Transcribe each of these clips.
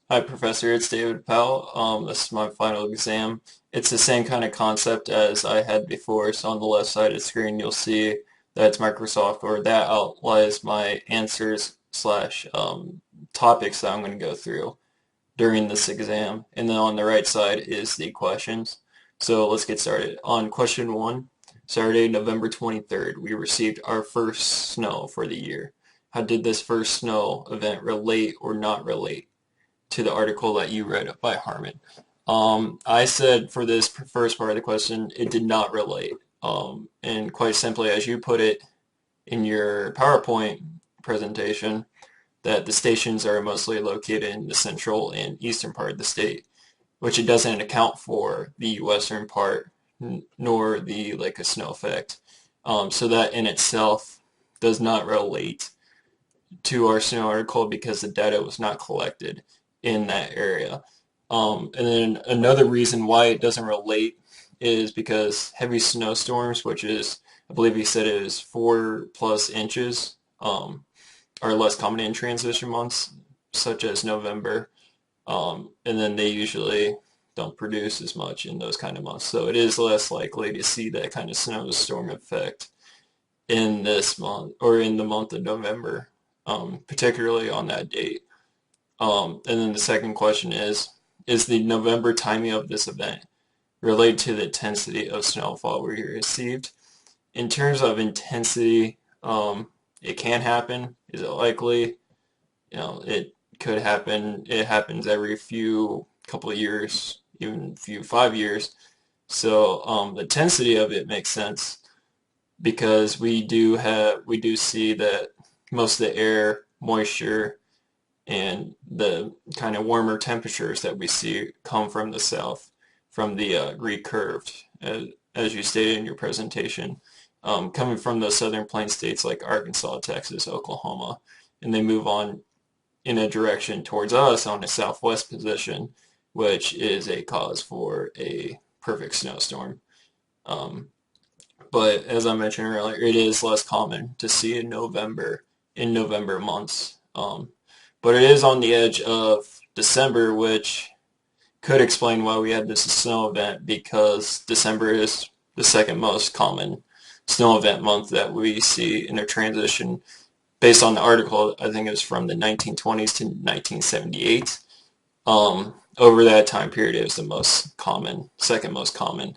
Hi, Professor. It's David Powell. This is my final exam. It's the same kind of concept as I had before. So on the left side of the screen, you'll see that it's Microsoft, or that outlines my answers slash topics that I'm going to go through during this exam. And then on the right side is the questions. So let's get started. On question one, Saturday, November 23rd, we received our first snow for the year. How did this first snow event relate or not relate to the article that you read by Harmon? I said for this first part of the question, it did not relate. And quite simply, as you put it in your PowerPoint presentation, that the stations are mostly located in the central and eastern part of the state, which it doesn't account for the western part nor the lake of snow effect. So that in itself does not relate to our snow article because the data was not collected in that area. And then another reason why it doesn't relate is because heavy snowstorms, which is, I believe he said it was 4+ inches, are less common in transition months, such as November. And then they usually don't produce as much in those kind of months. So it is less likely to see that kind of snowstorm effect in this month or in the month of November, particularly on that date. And then the second question is the November timing of this event related to the intensity of snowfall we received? In terms of intensity, it can happen. Is it likely? It could happen. It happens every few couple of years, even few 5 years. So the intensity of it makes sense because we do see that most of the air moisture and the kind of warmer temperatures that we see come from the south, from the recurved, as you stated in your presentation, coming from the southern plain states like Arkansas, Texas, Oklahoma, and they move on in a direction towards us on a southwest position, which is a cause for a perfect snowstorm. Um, but as I mentioned earlier, it is less common to see in November months. But it is on the edge of December, which could explain why we had this snow event because December is the second most common snow event month that we see in a transition. Based on the article, I think it was from the 1920s to 1978. Over that time period, it was the most common, second most common.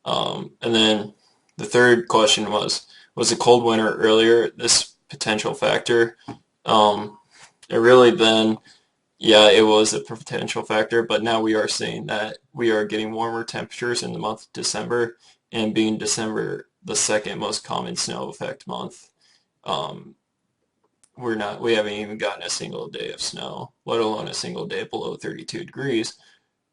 And then the third question was a cold winter earlier this potential factor? It really then, yeah, it was a potential factor, but now we are seeing that we are getting warmer temperatures in the month of December, and being December the second most common snow effect month, um, we haven't even gotten a single day of snow, let alone a single day below 32 degrees.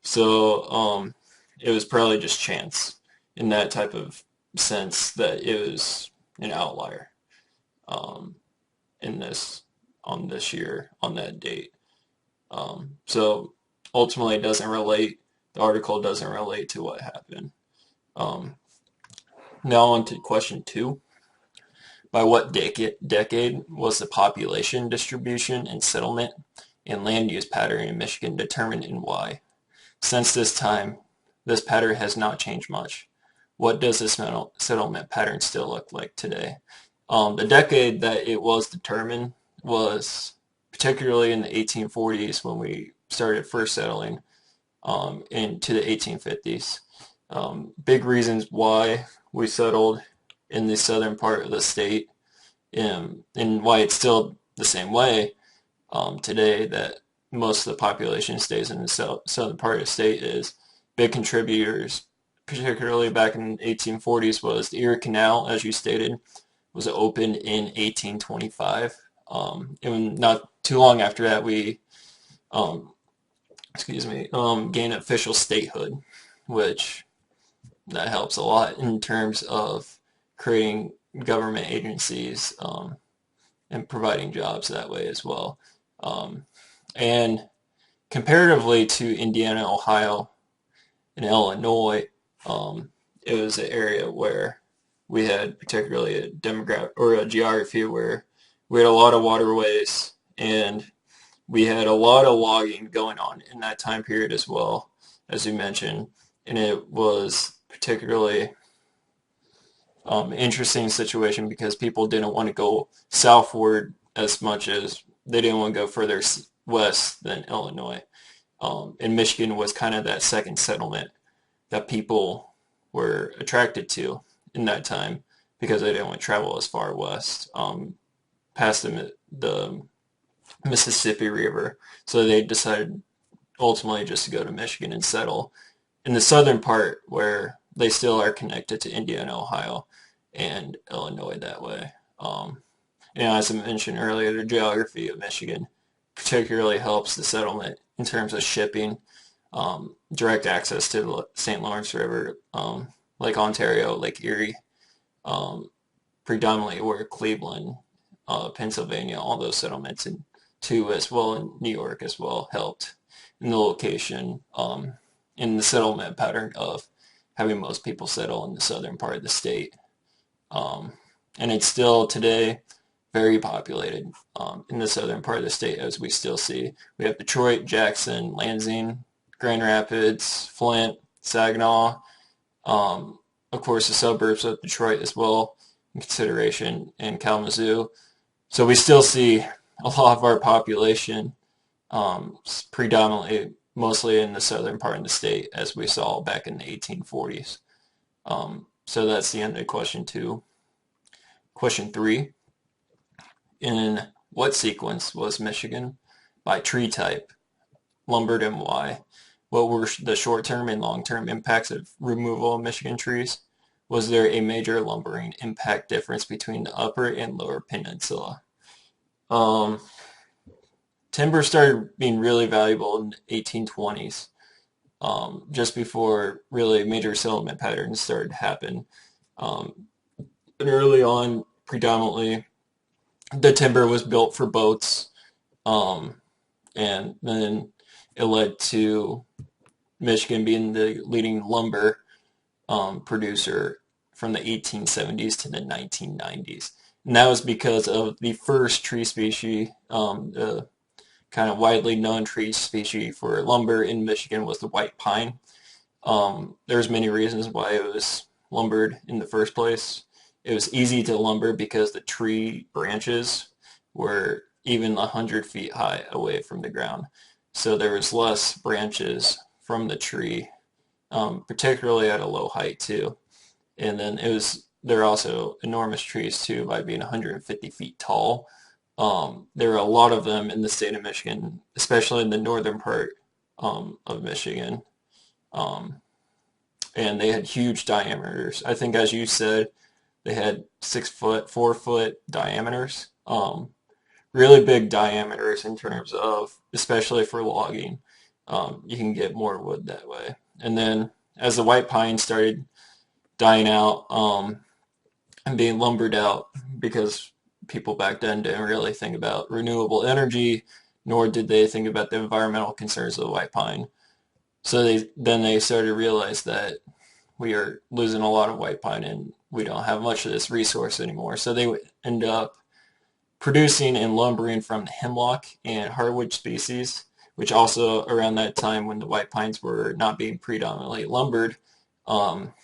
So it was probably just chance in that type of sense that it was an outlier um, in this on this year on that date. So ultimately, it doesn't relate. The article doesn't relate to what happened. Um, Now on to question two. By what decade was the population distribution and settlement and land use pattern in Michigan determined and why? Since this time, this pattern has not changed much. What does this settlement pattern still look like today? The decade that it was determined was particularly in the 1840s when we started first settling into the 1850s. Big reasons why we settled in the southern part of the state, and why it's still the same way today, that most of the population stays in the southern part of the state, is big contributors, particularly back in the 1840s, was the Erie Canal, as you stated, was opened in 1825. And not too long after that, we um, gained official statehood, which that helps a lot in terms of creating government agencies and providing jobs that way as well. Um, and comparatively to Indiana, Ohio, and Illinois, um, it was an area where we had particularly a demographic or a geography where we had a lot of waterways and we had a lot of logging going on in that time period as well, as you mentioned, and it was particularly interesting situation because people didn't want to go southward as much as they didn't want to go further west than Illinois. And Michigan was kind of that second settlement that people were attracted to in that time because they didn't want to travel as far west past the Mississippi River. So they decided ultimately just to go to Michigan and settle in the southern part where they still are connected to Indiana, Ohio, and Illinois that way. As I mentioned earlier, the geography of Michigan particularly helps the settlement in terms of shipping, direct access to the St. Lawrence River, Lake Ontario, Lake Erie, um, predominantly where Cleveland, Pennsylvania, all those settlements, and too as well in New York as well helped in the location, in the settlement pattern of having most people settle in the southern part of the state. Um, and it's still today very populated in the southern part of the state, as we still see. We have Detroit, Jackson, Lansing, Grand Rapids, Flint, Saginaw, of course the suburbs of Detroit as well in consideration, and Kalamazoo. So we still see a lot of our population predominantly mostly in the southern part of the state, as we saw back in the 1840s. So that's the end of question 2. Question 3. In what sequence was Michigan by tree type lumbered and why? What were the short-term and long-term impacts of removal of Michigan trees? Was there a major lumbering impact difference between the upper and lower peninsula? Um, Timber started being really valuable in the 1820s, just before really major settlement patterns started to happen. Um, and early on, predominantly, the timber was built for boats, um, and then it led to Michigan being the leading lumber producer from the 1870s to the 1990s. And that was because of the first tree species, the kind of widely known tree species for lumber in Michigan was the white pine. There's many reasons why it was lumbered in the first place. It was easy to lumber because the tree branches were even 100 feet high away from the ground. So there was less branches from the tree, particularly at a low height too. And then there are also enormous trees too by being 150 feet tall. There are a lot of them in the state of Michigan, especially in the northern part of Michigan. Um, and they had huge diameters. I think, as you said, they had 6 foot, 4 foot diameters. Really big diameters in terms of, especially for logging. You can get more wood that way. And then as the white pine started dying out and being lumbered out, because people back then didn't really think about renewable energy, nor did they think about the environmental concerns of the white pine. So they started to realize that we are losing a lot of white pine and we don't have much of this resource anymore. So they would end up producing and lumbering from the hemlock and hardwood species, which also around that time when the white pines were not being predominantly lumbered, um,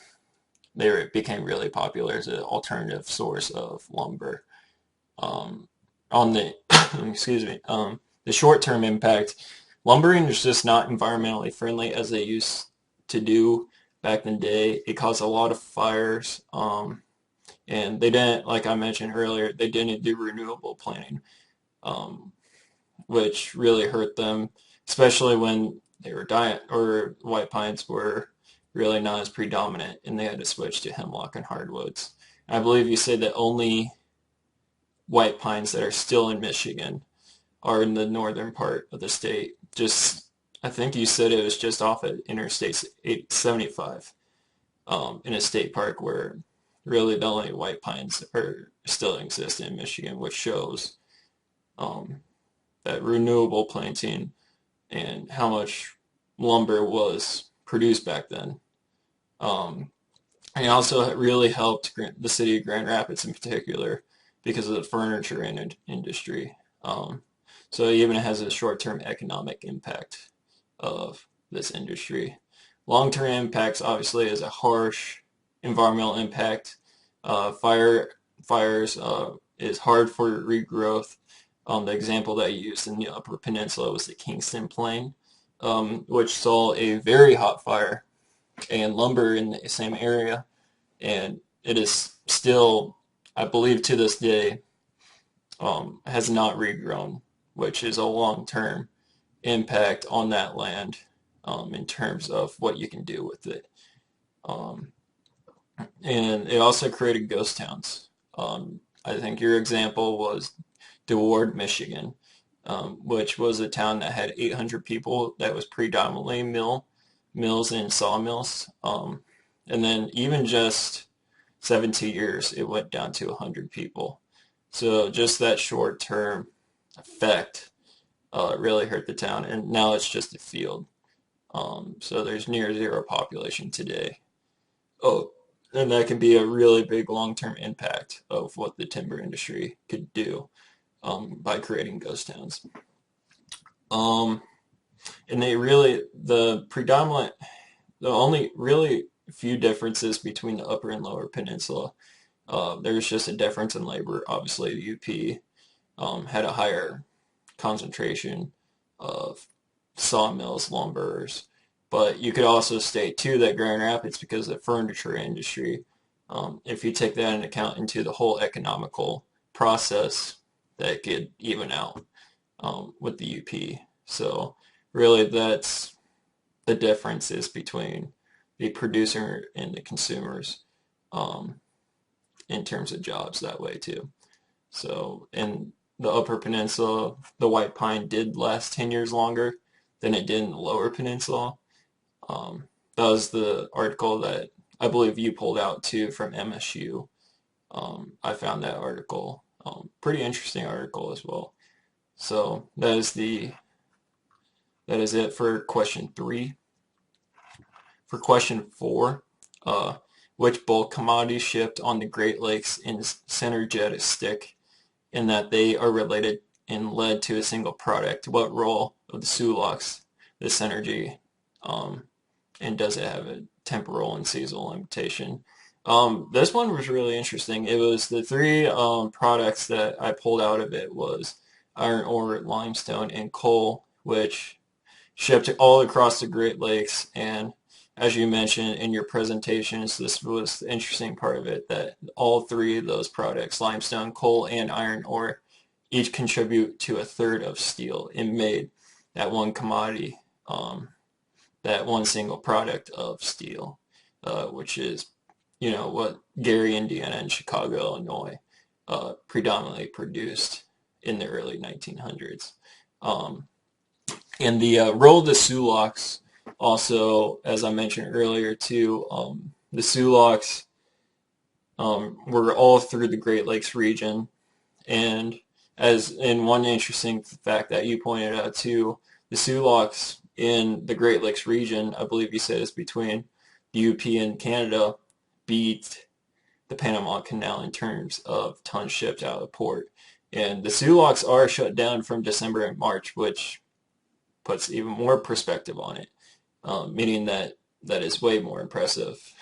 became really popular as an alternative source of lumber. On the excuse me, the short-term impact, lumbering is just not environmentally friendly as they used to do back in the day. It caused a lot of fires, and they didn't, like I mentioned earlier, they didn't do renewable planting, um, which really hurt them, especially when they were dying or white pines were really not as predominant, and they had to switch to hemlock and hardwoods. And I believe you said that only white pines that are still in Michigan are in the northern part of the state. Just, I think you said it was just off at Interstate 875, in a state park where really the only white pines are still exist in Michigan, which shows um, that renewable planting and how much lumber was produced back then. Um, and also it really helped the city of Grand Rapids in particular because of the furniture industry. Um, So it even has a short-term economic impact of this industry. Long-term impacts obviously is a harsh environmental impact. Fires is hard for regrowth. The example that I used in the Upper Peninsula was the Kingston Plain, which saw a very hot fire and lumber in the same area, and it is still, I believe to this day, has not regrown, which is a long-term impact on that land in terms of what you can do with it. Um, and it also created ghost towns. I think your example was DeWard, Michigan, which was a town that had 800 people that was predominantly mills and sawmills. And then even just 17 years, it went down to 100 people. So just that short-term effect really hurt the town, and now it's just a field. So there's near zero population today. Oh, and that can be a really big long-term impact of what the timber industry could do by creating ghost towns. Um, and the only really few differences between the upper and lower peninsula. There's just a difference in labor. Obviously, the UP had a higher concentration of sawmills, lumberers, but you could also state too that Grand Rapids, because of the furniture industry, if you take that into account into the whole economical process, that could even out with the UP. So really, that's the differences between the producer and the consumers um, in terms of jobs that way too. So in the Upper Peninsula, the white pine did last 10 years longer than it did in the Lower Peninsula. Um, that was the article that I believe you pulled out too from MSU. I found that article pretty interesting article as well. So that is it for question 3. For question 4, which bulk commodities shipped on the Great Lakes is synergistic in that they are related and led to a single product? What role of the sulaks, the synergy, and does it have a temporal and seasonal limitation? This one was really interesting. It was the 3 products that I pulled out of it was iron ore, limestone, and coal, which shipped all across the Great Lakes. And as you mentioned in your presentations, this was the interesting part of it, that all 3 of those products, limestone, coal, and iron ore, each contribute to a third of steel and made that one commodity, that one single product of steel, which is, what Gary, Indiana, and Chicago, Illinois predominantly produced in the early 1900s. And the role of the sulaks, also, as I mentioned earlier too, the sulaks were all through the Great Lakes region. And as in one interesting fact that you pointed out too, the sulaks in the Great Lakes region, I believe you said is between the UP and Canada, beat the Panama Canal in terms of tons shipped out of port. And the sulaks are shut down from December and March, which puts even more perspective on it, meaning that is way more impressive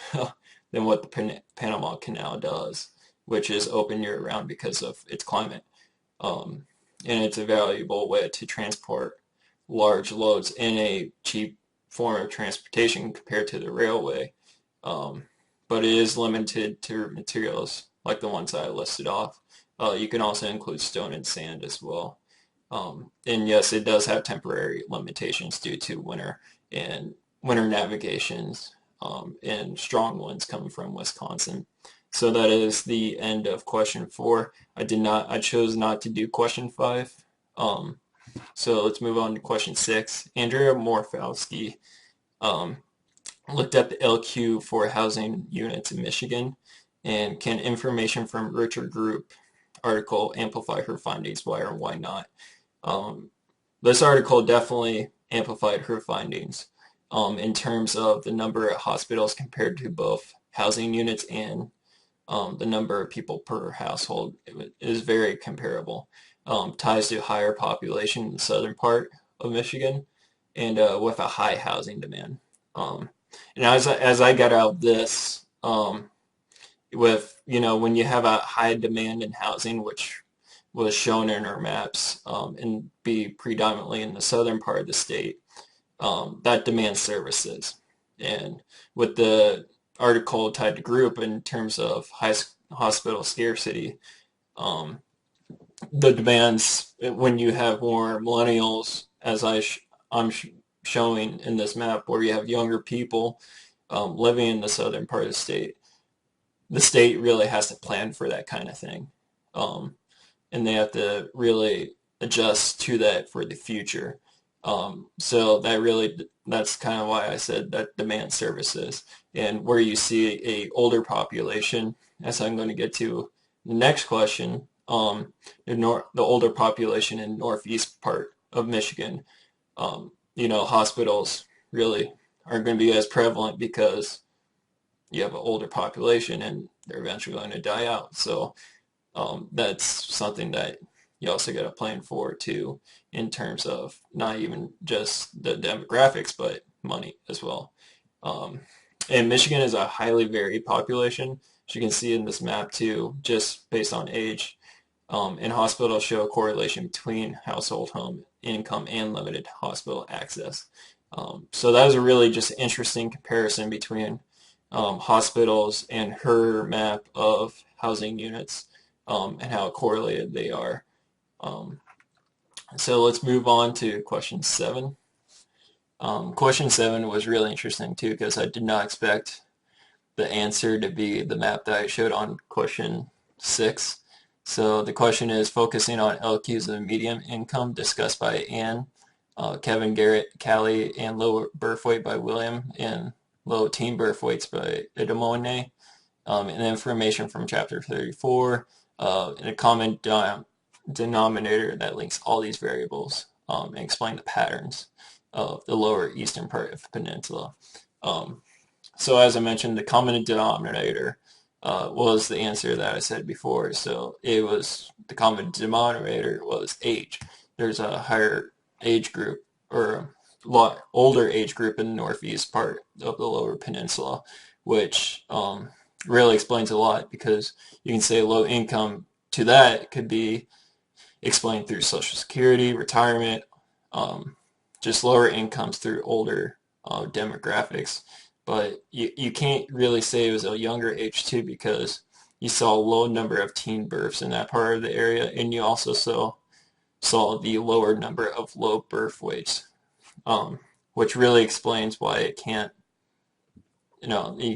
than what the Panama Canal does, which is open year-round because of its climate. And it's a valuable way to transport large loads in a cheap form of transportation compared to the railway. But it is limited to materials like the ones I listed off. You can also include stone and sand as well. And yes, it does have temporary limitations due to winter and winter navigations and strong winds coming from Wisconsin. So that is the end of question 4. I chose not to do question 5. So let's move on to question 6. Andrea Morfowski looked at the LQ for housing units in Michigan, and can information from Richard Group article amplify her findings? Why or why not? This article definitely amplified her findings in terms of the number of hospitals compared to both housing units and the number of people per household. It is very comparable. ties to higher population in the southern part of Michigan and with a high housing demand. Um, and as I got out of this, with, when you have a high demand in housing, which was shown in our maps, and be predominantly in the southern part of the state, that demands services. And with the article tied to group in terms of hospital scarcity, um, the demands when you have more millennials, as I'm showing in this map, where you have younger people living in the southern part of the state really has to plan for that kind of thing. Um, and they have to really adjust to that for the future. So that's kind of why I said that demand services, and where you see a older population, as I'm going to get to the next question, the older population in northeast part of Michigan, hospitals really aren't going to be as prevalent because you have an older population and they're eventually going to die out. So that's something that you also got to plan for too, in terms of not even just the demographics, but money as well. Um, and Michigan is a highly varied population, as you can see in this map too, just based on age. And hospitals show a correlation between household home income and limited hospital access. So that was a really just interesting comparison between hospitals and her map of housing units, and how correlated they are. Um, so let's move on to question 7. Question 7 was really interesting too, because I did not expect the answer to be the map that I showed on question 6. So the question is focusing on LQs of medium income discussed by Anne, Kevin, Garrett, Callie, and low birth weight by William, and low teen birth weights by Edamone, and information from chapter 34, and a common denominator that links all these variables, and explain the patterns of the lower eastern part of the peninsula. So as I mentioned, the common denominator was the answer that I said before. So the common denominator was age. There's a higher age group, or a lot older age group in the northeast part of the lower peninsula, which really explains a lot, because you can say low income to that could be explained through Social Security, retirement, just lower incomes through older demographics. But you can't really say it was a younger age too, because you saw a low number of teen births in that part of the area, and you also saw the lower number of low birth weights, which really explains why you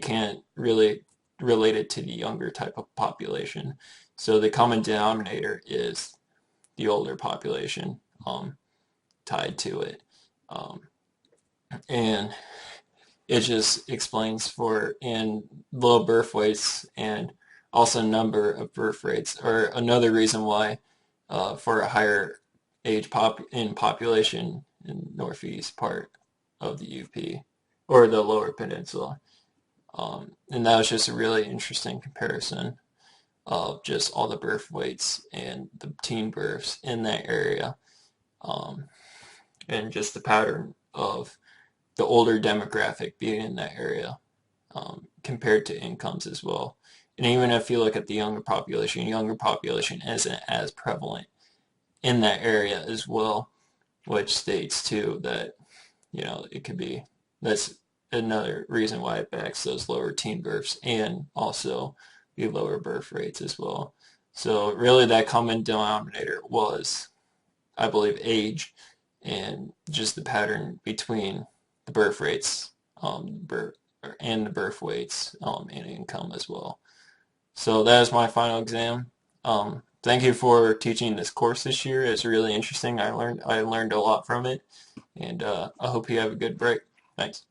can't really relate it to the younger type of population. So the common denominator is the older population tied to it. And it just explains in low birth weights, and also number of birth rates are another reason why, for a higher age population in northeast part of the UP or the lower peninsula. And that was just a really interesting comparison of just all the birth weights and the teen births in that area, and just the pattern of the older demographic being in that area, compared to incomes as well. And even if you look at the younger population isn't as prevalent in that area as well, which states too that, it could be, that's another reason why it backs those lower teen births and also the lower birth rates as well. So really that common denominator was, I believe, age, and just the pattern between the birth rates, and the birth weights, and income as well. So that is my final exam. Thank you for teaching this course this year. It's really interesting. I learned a lot from it, and I hope you have a good break. Thanks.